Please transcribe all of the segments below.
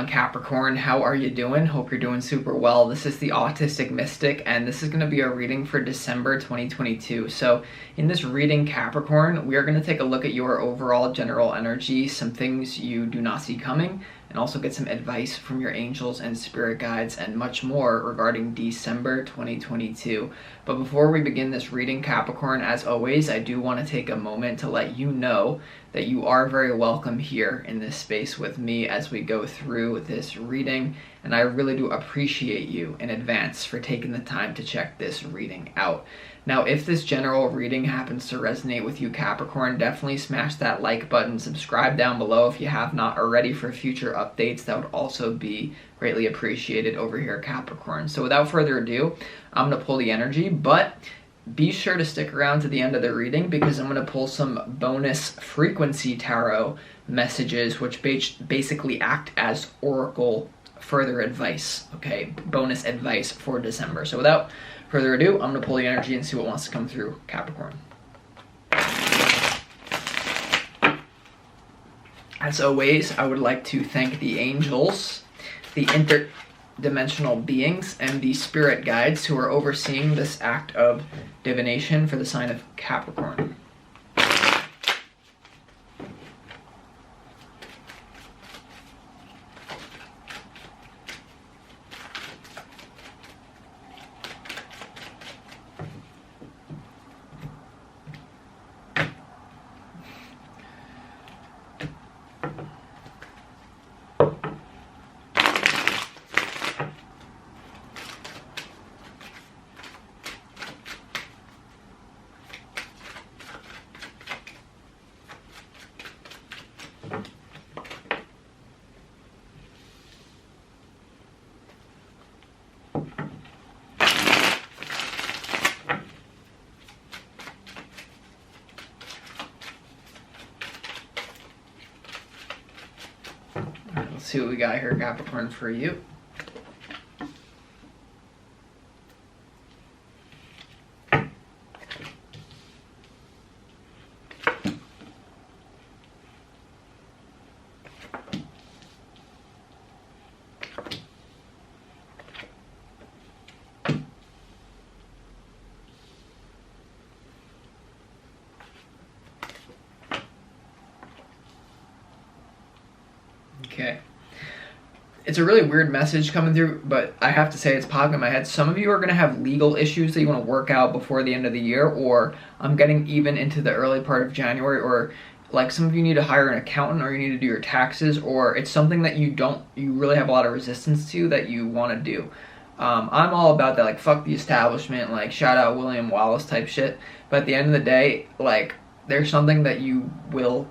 on, Capricorn? How are you doing? Hope you're doing super well. This is the Autistic Mystic, and this is going to be a reading for December 2022. So in this reading, Capricorn, we are going to take a look at your overall general energy, some things you do not see coming, and also get some advice from your angels and spirit guides and much more regarding December 2022. But before we begin this reading, Capricorn, as always, I do want to take a moment to let you know that you are very welcome here in this space with me as we go through this reading, and I really do appreciate you in advance for taking the time to check this reading out. Now, if this general reading happens to resonate with you, Capricorn, definitely smash that like button, subscribe down below if you have not already for future updates. That would also be greatly appreciated over here, Capricorn. So without further ado, I'm going to pull the energy, but be sure to stick around to the end of the reading because I'm going to pull some bonus frequency tarot messages, which basically act as oracle further advice, okay? Bonus advice for December. So without further ado, I'm going to pull the energy and see what wants to come through, Capricorn. As always, I would like to thank the angels, the interdimensional beings, and the spirit guides who are overseeing this act of divination for the sign of Capricorn. Let's see what we got here, Capricorn, for you. Okay. It's a really weird message coming through, but I have to say it's popping in my head. Some of you are going to have legal issues that you want to work out before the end of the year, or I'm getting even into the early part of January, or like some of you need to hire an accountant, or you need to do your taxes, or it's something that you really have a lot of resistance to that you want to do. I'm all about that, like, fuck the establishment, like, shout out William Wallace type shit. But at the end of the day, like, there's something that you will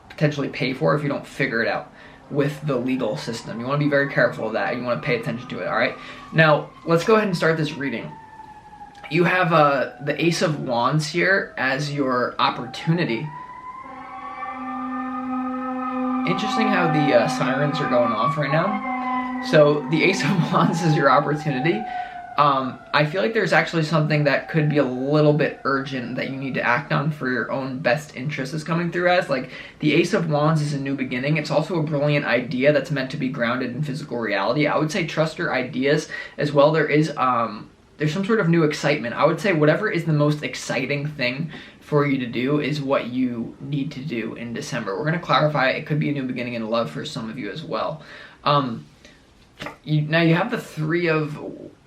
potentially pay for if you don't figure it out with the legal system. You want to be very careful of that. You want to pay attention to it, all right? Now, let's go ahead and start this reading. You have the Ace of Wands here as your opportunity. Interesting how the sirens are going off right now. So the Ace of Wands is your opportunity. I feel like there's actually something that could be a little bit urgent that you need to act on for your own best interest is coming through as. Like, the Ace of Wands is a new beginning. It's also a brilliant idea that's meant to be grounded in physical reality. I would say trust your ideas as well. There's some sort of new excitement. I would say whatever is the most exciting thing for you to do is what you need to do in December. We're going to clarify it could be a new beginning in love for some of you as well. Now you have the Three of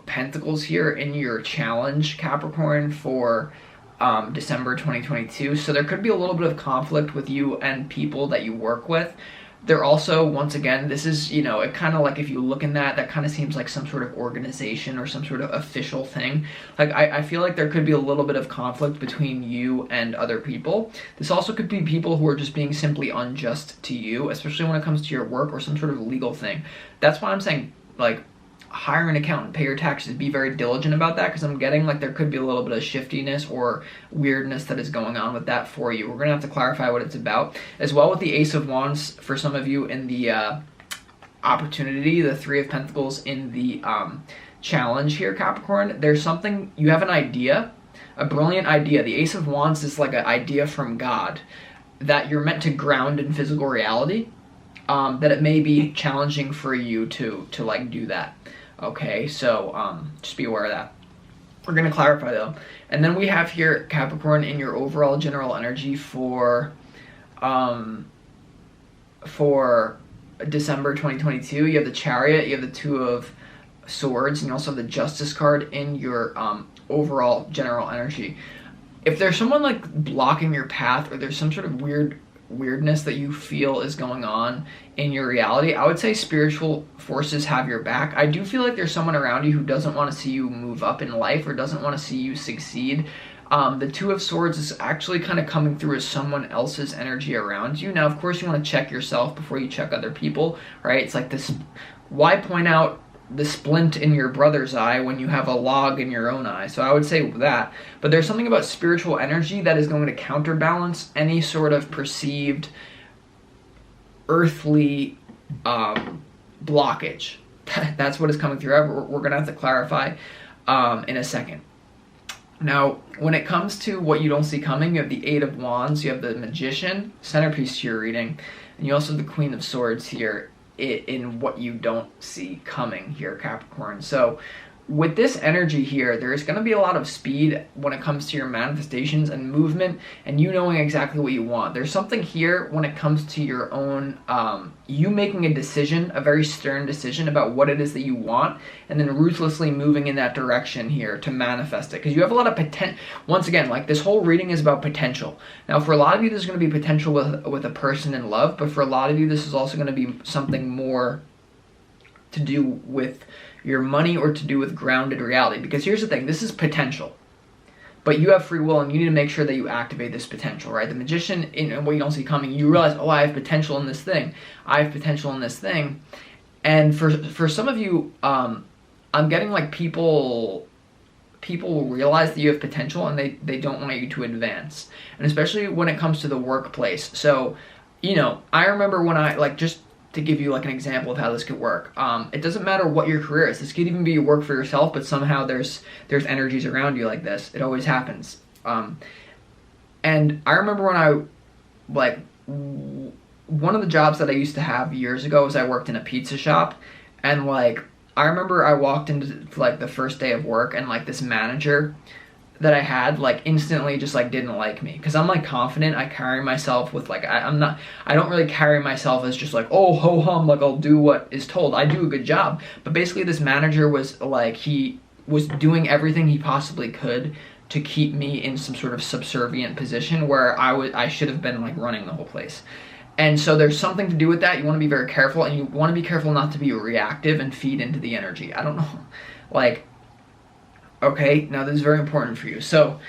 Pentacles here in your challenge, Capricorn, for December 2022. So there could be a little bit of conflict with you and people that you work with. There also, once again, this is, you know, it kind of like, if you look in that kind of seems like some sort of organization or some sort of official thing. Like, I feel like there could be a little bit of conflict between you and other people. This also could be people who are just being simply unjust to you, especially when it comes to your work or some sort of legal thing. That's why I'm saying, like, hire an accountant, pay your taxes, be very diligent about that, because I'm getting like there could be a little bit of shiftiness or weirdness that is going on with that for you. We're going to have to clarify what it's about. As well with the Ace of Wands for some of you in the opportunity, the Three of Pentacles in the challenge here, Capricorn, there's something, you have an idea, a brilliant idea. The Ace of Wands is like an idea from God that you're meant to ground in physical reality. that it may be challenging for you to like do that. Okay, so just be aware of that. We're going to clarify though. And then we have here Capricorn in your overall general energy for December 2022. You have the Chariot, you have the Two of Swords, and you also have the Justice card in your overall general energy. If there's someone like blocking your path, or there's some sort of weirdness that you feel is going on in your reality, I would say spiritual forces have your back. I do feel like there's someone around you who doesn't want to see you move up in life, or doesn't want to see you succeed. The Two of Swords is actually kind of coming through as someone else's energy around you. Now, of course, you want to check yourself before you check other people, right? It's like this, why point out the splint in your brother's eye when you have a log in your own eye? So I would say that. But there's something about spiritual energy that is going to counterbalance any sort of perceived earthly blockage. That's what is coming through. We're going to have to clarify in a second. Now, when it comes to what you don't see coming, you have the Eight of Wands, you have the Magician, centerpiece to your reading, and you also have the Queen of Swords here in what you don't see coming here, Capricorn. So with this energy here, there's going to be a lot of speed when it comes to your manifestations and movement, and you knowing exactly what you want. There's something here when it comes to your own, you making a decision, a very stern decision about what it is that you want, and then ruthlessly moving in that direction here to manifest it. Because you have a lot of potential. Once again, like, this whole reading is about potential. Now, for a lot of you, there's going to be potential with a person in love, but for a lot of you, this is also going to be something more to do with your money, or to do with grounded reality. Because here's the thing, this is potential, but you have free will, and you need to make sure that you activate this potential, right? The Magician, in what you don't see coming, you realize, oh, I have potential in this thing, I have potential in this thing. And for some of you, I'm getting like people will realize that you have potential, and they don't want you to advance, and especially when it comes to the workplace. So, you know, I remember when I, like, just to give you like an example of how this could work. It doesn't matter what your career is. This could even be your work for yourself, but somehow there's energies around you like this. It always happens. And I remember when one of the jobs that I used to have years ago was I worked in a pizza shop, and like, I remember I walked into like the first day of work, and like this manager that I had like instantly just like didn't like me, because I'm like confident. I carry myself with like, I don't really carry myself as just like, oh, ho hum, like I'll do what is told. I do a good job. But basically this manager was like, he was doing everything he possibly could to keep me in some sort of subservient position where I should have been like running the whole place. And so there's something to do with that. You want to be very careful, and you want to be careful not to be reactive and feed into the energy. I don't know, like, okay, now this is very important for you. So,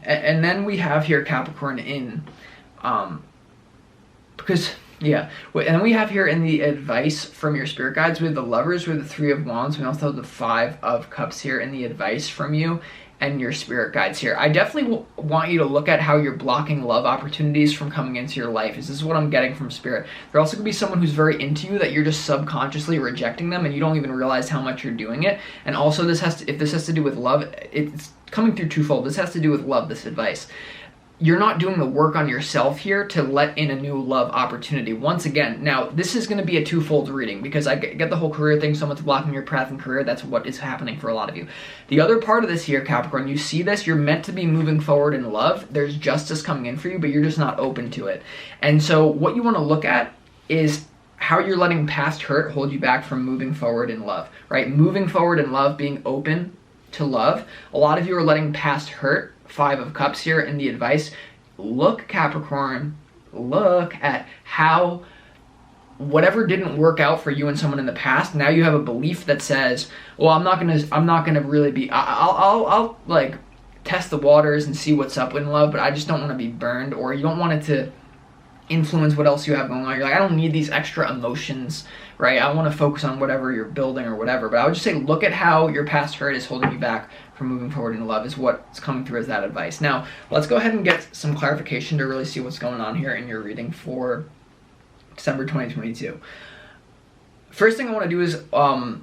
and then we have here Capricorn in, because, yeah, and then we have here in the advice from your spirit guides, we have the Lovers, we have the Three of Wands, we also have the Five of Cups here in the advice from you and your spirit guides here. I definitely want you to look at how you're blocking love opportunities from coming into your life. This is what I'm getting from spirit. There also could be someone who's very into you that you're just subconsciously rejecting them, and you don't even realize how much you're doing it. And also if this has to do with love, it's coming through twofold. This has to do with love, this advice. You're not doing the work on yourself here to let in a new love opportunity. Once again, now this is going to be a twofold reading, because I get the whole career thing, someone's blocking your path in career. That's what is happening for a lot of you. The other part of this here, Capricorn, you see this, you're meant to be moving forward in love. There's justice coming in for you, but you're just not open to it. And so what you want to look at is how you're letting past hurt hold you back from moving forward in love, right? Moving forward in love, being open to love. A lot of you are letting past hurt. Five of Cups here in the advice. Look, Capricorn, look at how whatever didn't work out for you and someone in the past, now you have a belief that says, well, I'm not gonna really be, I'll like test the waters and see what's up in love, but I just don't want to be burned. Or you don't want it to influence what else you have going on. You're like, I don't need these extra emotions, right? I want to focus on whatever you're building or whatever. But I would just say, look at how your past hurt is holding you back from moving forward in love, is what's coming through as that advice. Now, let's go ahead and get some clarification to really see what's going on here in your reading for December 2022. First thing I want to do is, I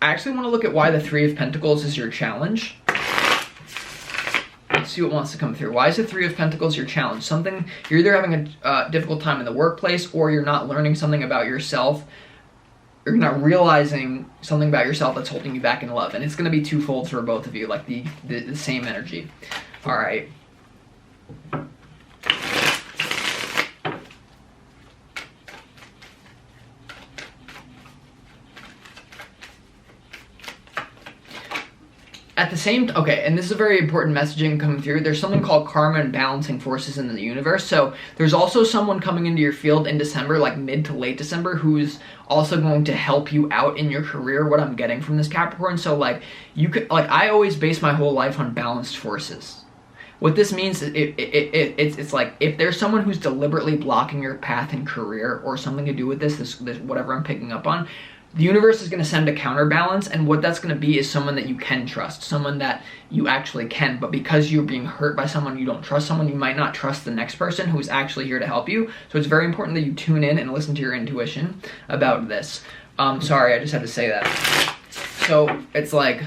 actually want to look at why the Three of Pentacles is your challenge. Let's see see what wants to come through. Why is the Three of Pentacles your challenge? Something, you're either having a difficult time in the workplace, or you're not learning something about yourself, or you're not realizing something about yourself that's holding you back in love. And it's going to be twofold for both of you, like the same energy. All right. At the same okay, and this is a very important messaging coming through. There's something called karma and balancing forces in the universe. So there's also someone coming into your field in December, like mid to late December, who's also going to help you out in your career, what I'm getting from this Capricorn. So like you could, like, I always base my whole life on balanced forces. What this means is it's like if there's someone who's deliberately blocking your path in career or something to do with this whatever I'm picking up on, the universe is going to send a counterbalance, and what that's going to be is someone that you can trust, someone that you actually can. But because you're being hurt by someone, you don't trust someone, you might not trust the next person who's actually here to help you. So it's very important that you tune in and listen to your intuition about this. Sorry, I just had to say that. So it's like,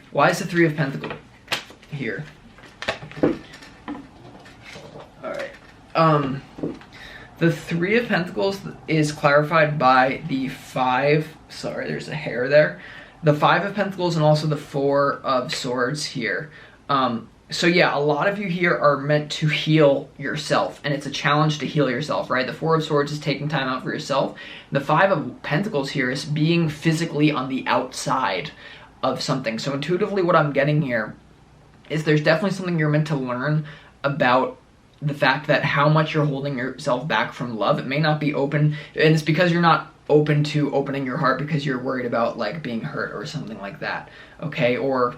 why is the Three of Pentacles here? All right. The Three of Pentacles is clarified by the sorry, there's a hair there. The Five of Pentacles and also the Four of Swords here. So yeah, a lot of you here are meant to heal yourself, and it's a challenge to heal yourself, right? The Four of Swords is taking time out for yourself. The Five of Pentacles here is being physically on the outside of something. So intuitively what I'm getting here is there's definitely something you're meant to learn about the fact that how much you're holding yourself back from love. It may not be open, and it's because you're not open to opening your heart because you're worried about like being hurt or something like that, okay? Or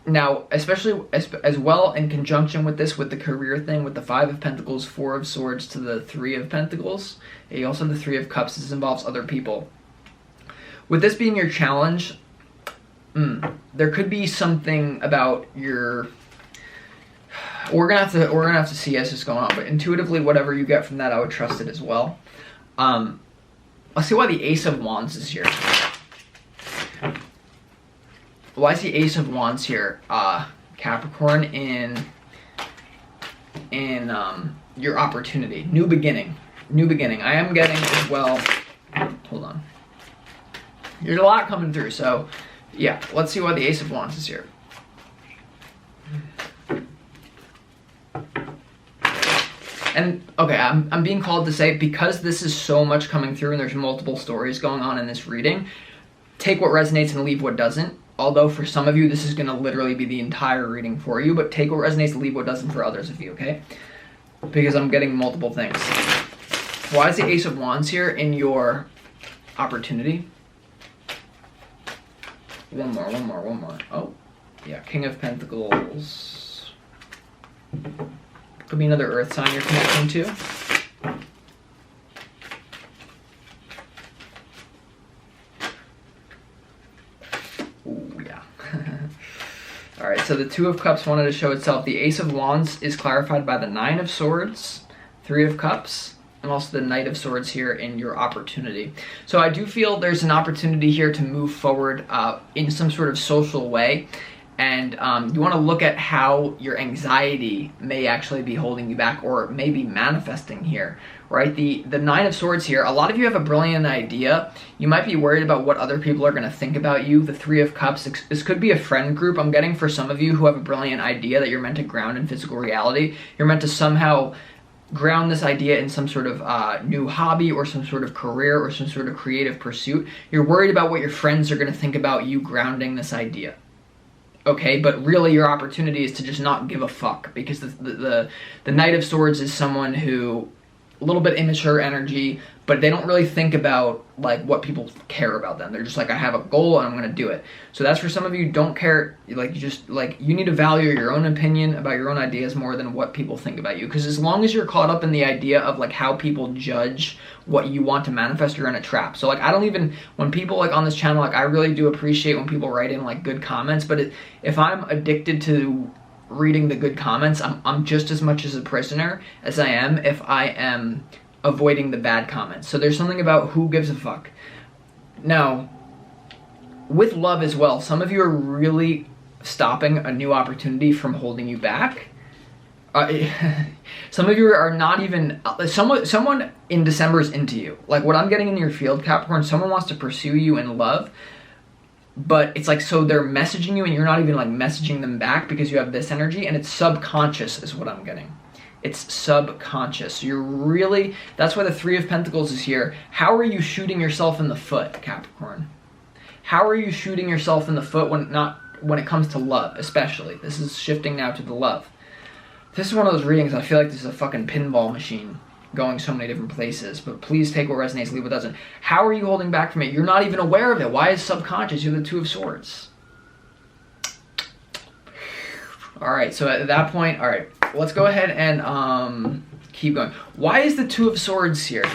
now, especially as well in conjunction with this, with the career thing, with the Five of Pentacles, Four of Swords to the Three of Pentacles, you also have the Three of Cups. This involves other people. With this being your challenge, there could be something about your, we're gonna have to see as it's going on, but intuitively whatever you get from that, I would trust it as well. Let's see why the Ace of Wands is here. Why is the Ace of Wands here? Capricorn in your opportunity, new beginning. I am getting as well, hold on. There's a lot coming through, so yeah, let's see why the Ace of Wands is here. And okay, I'm being called to say, because this is so much coming through and there's multiple stories going on in this reading, take what resonates and leave what doesn't. Although for some of you, this is going to literally be the entire reading for you, but take what resonates and leave what doesn't for others of you, okay? Because I'm getting multiple things. Why is the Ace of Wands here in your opportunity? One more. Oh, yeah, King of Pentacles. Could be another earth sign you're connecting to. Ooh, yeah. All right, so the Two of Cups wanted to show itself. The Ace of Wands is clarified by the Nine of Swords, Three of Cups, and also the Knight of Swords here in your opportunity. So I do feel there's an opportunity here to move forward in some sort of social way. And you want to look at how your anxiety may actually be holding you back, or maybe manifesting here, right? The Nine of Swords here, a lot of you have a brilliant idea. You might be worried about what other people are going to think about you. The Three of Cups, this could be a friend group. I'm getting for some of you who have a brilliant idea that you're meant to ground in physical reality. You're meant to somehow ground this idea in some sort of new hobby or some sort of career or some sort of creative pursuit. You're worried about what your friends are going to think about you grounding this idea. Okay, but really your opportunity is to just not give a fuck, because the Knight of Swords is someone who, a little bit immature energy, but they don't really think about like what people care about them. They're just like, I have a goal and I'm gonna do it. So that's for some of you. Don't care, like you need to value your own opinion about your own ideas more than what people think about you. Because as long as you're caught up in the idea of like how people judge what you want to manifest, you're in a trap. So like, I don't even, when people like on this channel, like I really do appreciate when people write in like good comments, but if I'm addicted to reading the good comments, I'm just as much as a prisoner as I am if I am avoiding the bad comments. So there's something about who gives a fuck. Now, with love as well, some of you are really stopping a new opportunity from holding you back. Some of you are not even, someone in December is into you. Like what I'm getting in your field, Capricorn, someone wants to pursue you in love, but it's like, so they're messaging you and you're not even like messaging them back because you have this energy, and it's subconscious is what I'm getting. It's subconscious. You're really, that's why the Three of Pentacles is here. How are you shooting yourself in the foot, Capricorn? How are you shooting yourself in the foot when it comes to love, especially? This is shifting now to the love. This is one of those readings I feel like this is a fucking pinball machine going so many different places, but please take what resonates, leave what doesn't. How are you holding back from it? You're not even aware of it. Why is subconscious? You're the Two of Swords. All right, so at that point, all right, let's go ahead and keep going. Why is the Two of Swords here?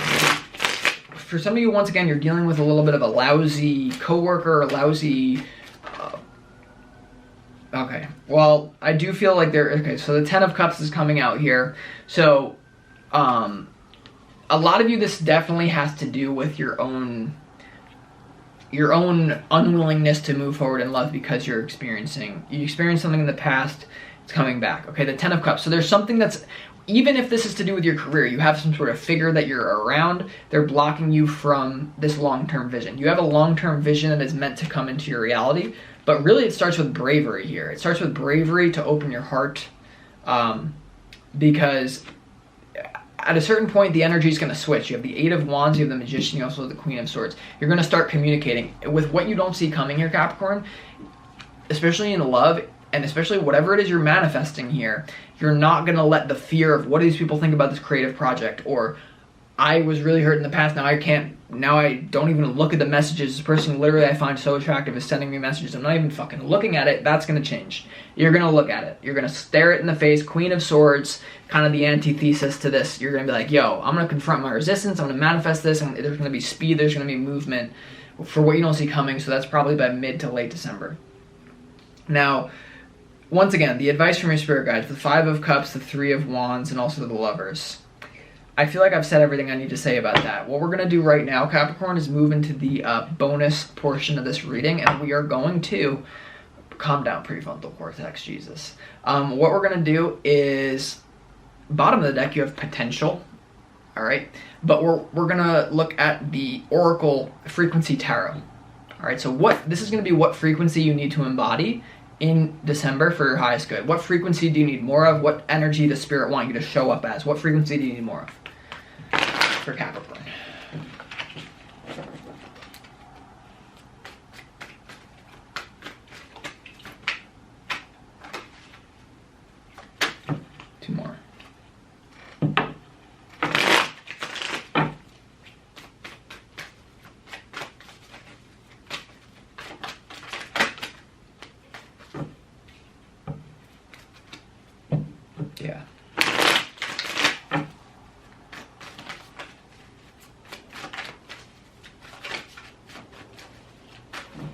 For some of you, once again, you're dealing with a little bit of a lousy coworker, a lousy... Okay, well, I do feel like okay, so the Ten of Cups is coming out here. So, a lot of you, this definitely has to do with your own unwillingness to move forward in love because you experienced something in the past, it's coming back. Okay, the Ten of Cups. So there's something that's, even if this is to do with your career, you have some sort of figure that you're around, they're blocking you from this long-term vision. You have a long-term vision that is meant to come into your reality, but really it starts with bravery here. It starts with bravery to open your heart, because at a certain point, the energy is going to switch. You have the Eight of Wands, you have the Magician, you also have the Queen of Swords. You're going to start communicating. With what you don't see coming here, Capricorn, especially in love, and especially whatever it is you're manifesting here, you're not going to let the fear of what do these people think about this creative project, or I was really hurt in the past, now I don't even look at the messages. This person literally I find so attractive is sending me messages. I'm not even fucking looking at it. That's going to change. You're going to look at it. You're going to stare it in the face. Queen of Swords, kind of the antithesis to this. You're going to be like, yo, I'm going to confront my resistance. I'm going to manifest this. And there's going to be speed. There's going to be movement for what you don't see coming. So that's probably by mid to late December. Now, once again, the advice from your spirit guides, the Five of Cups, the Three of Wands, and also the Lovers. I feel like I've said everything I need to say about that. What we're going to do right now, Capricorn, is move into the bonus portion of this reading, and we are going to... Calm down, prefrontal cortex, Jesus. What we're going to do is... Bottom of the deck, you have potential, all right? But we're going to look at the Oracle Frequency Tarot. All right, so this is going to be what frequency you need to embody in December for your highest good. What frequency do you need more of? What energy does Spirit want you to show up as? What frequency do you need more of for Capricorn? Two more. Yeah.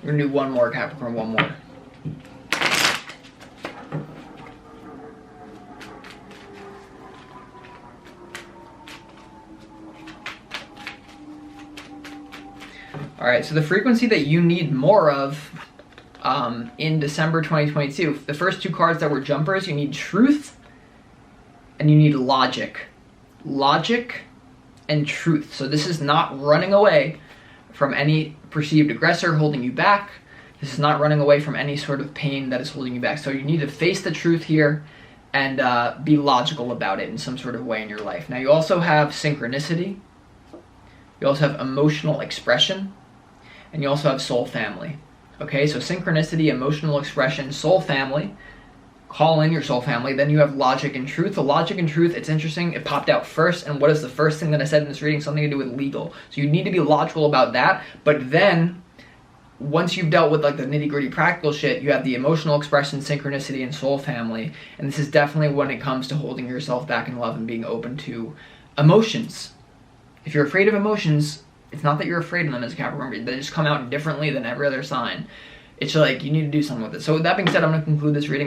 We're gonna do one more, Capricorn, one more. All right, so the frequency that you need more of in December 2022, the first two cards that were jumpers, you need truth and you need logic. Logic and truth. So this is not running away from any perceived aggressor holding you back. This is not running away from any sort of pain that is holding you back. So you need to face the truth here and be logical about it in some sort of way in your life. Now you also have synchronicity. You also have emotional expression. And you also have soul family. Okay, so synchronicity, emotional expression, soul family. Call in your soul family. Then you have logic and truth. The logic and truth, it's interesting, it popped out first. And what is the first thing that I said in this reading? Something to do with legal. So you need to be logical about that. But then, once you've dealt with like the nitty-gritty practical shit, you have the emotional expression, synchronicity, and soul family. And this is definitely when it comes to holding yourself back in love and being open to emotions. If you're afraid of emotions, it's not that you're afraid of them as a Capricorn. They just come out differently than every other sign. It's like you need to do something with it. So with that being said, I'm going to conclude this reading.